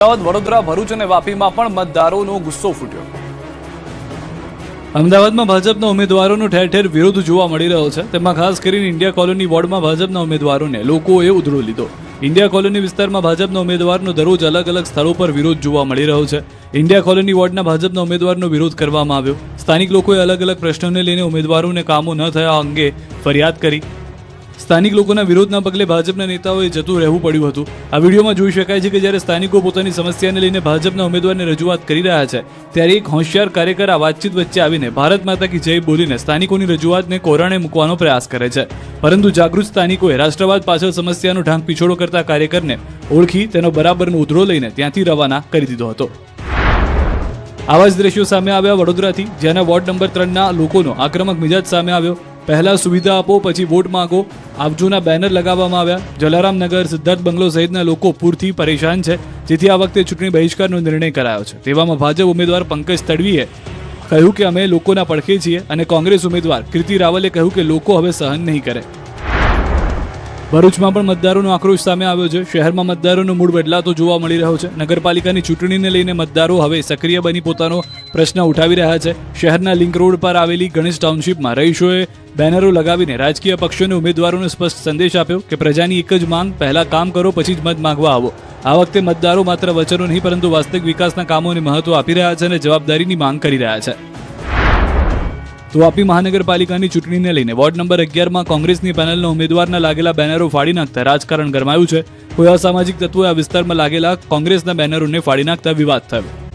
અમદાવાદ, વડોદરા, ભરૂચ અને વાપીમાં પણ મતદારોનો ગુસ્સો ફૂટ્યો. અમદાવાદમાં ભાજપના ઉમેદવારોનો ઠેર ઠેર વિરોધ જોવા મળી રહ્યો છે. તેમાં ખાસ કરીને ઇન્ડિયા કોલોની વોર્ડમાં ભાજપના ઉમેદવારોને લોકોએ ઉધડો લીધો. ઇન્ડિયા કોલોની વિસ્તારમાં ભાજપના ઉમેદવારનો દરરોજ અલગ અલગ સ્થળો પર વિરોધ જોવા મળી રહ્યો છે. ઇન્ડિયા કોલોની વોર્ડના ભાજપના ઉમેદવારનો વિરોધ કરવામાં આવ્યો. સ્થાનિક લોકોએ અલગ અલગ પ્રશ્નોને લઈને ઉમેદવારોને કામો ન થયા અંગે ફરિયાદ કરી. સ્થાનિક લોકોના વિરોધના પગલે ભાજપના નેતાઓએ જતું રહેવું પડ્યું હતું. આ વિડીયોમાં જોઈ શકાય છે કે જ્યારે સ્થાનિકો પોતાની સમસ્યાને લઈને ભાજપના ઉમેદવારને રજૂઆત કરી રહ્યા છે, ત્યારે એક હોશિયાર કાર્યકર આ વાતચીત વચ્ચે આવીને ભારત માતા કી જય બોલીને સ્થાનિકોની રજૂઆતને કોરાણે મૂકવાનો પ્રયાસ કરે છે. પરંતુ જાગૃત સ્થાનિકોએ રાષ્ટ્રવાદ પાછળ સમસ્યાનો ઢાંક પીછોડો કરતા કાર્યકરને ઓળખી તેનો બરાબરનો ઉધડો લઈને ત્યાંથી રવાના કરી દીધો હતો. આવા જ દ્રશ્યો સામે આવ્યા વડોદરાથી, જ્યાંના વોર્ડ નંબર 3ના લોકોનો આક્રમક મિજાજ સામે આવ્યો. પહેલા સુવિધા આપો, પછી વોટ માંગો, આપજોના બેનર લગાવવામાં આવ્યા. જલારામનગર, સિદ્ધાર્થ બંગલો સહિતના લોકો પૂરથી પરેશાન છે, જેથી આ વખતે ચૂંટણી બહિષ્કારનો નિર્ણય કરાયો છે. તેવામાં ભાજપ ઉમેદવાર પંકજ તડવીએ કહ્યું કે અમે લોકોના પડખે છીએ, અને કોંગ્રેસ ઉમેદવાર કીર્તિ રાવલે કહ્યું કે લોકો હવે સહન નહીં કરે. ભરૂચમાં પણ મતદારોનો આક્રોશ સામે આવ્યો છે. શહેરમાં મતદારોનો મૂડ બદલાતો જોવા મળી રહ્યો છે. નગરપાલિકાની ચૂંટણીને લઈને મતદારો હવે સક્રિય બની પોતાનો પ્રશ્ન ઉઠાવી રહ્યા છે. શહેરના લિંક રોડ પર આવેલી ગણેશ ટાઉનશીપમાં રહીશોએ બેનરો લગાવીને રાજકીય પક્ષોને ઉમેદવારોને સ્પષ્ટ સંદેશ આપ્યો કે પ્રજાની એક જ માંગ, પહેલા કામ કરો પછી જ મત માંગવા આવો. આ વખતે મતદારો માત્ર વચનો નહીં પરંતુ વાસ્તવિક વિકાસના કામોને મહત્વ આપી રહ્યા છે અને જવાબદારીની માંગ કરી રહ્યા છે. તો વાપી મહાનગરપાલિકાની ચૂંટણીને લઈને વોર્ડ નંબર 11માં કોંગ્રેસની પેનલના ઉમેદવારના લાગેલા બેનરો ફાડી નાખતા રાજકારણ ગરમાયું છે. કોઈ અસામાજિક તત્વોએ આ વિસ્તારમાં લાગેલા કોંગ્રેસના બેનરોને ફાડી નાખતા વિવાદ થયો.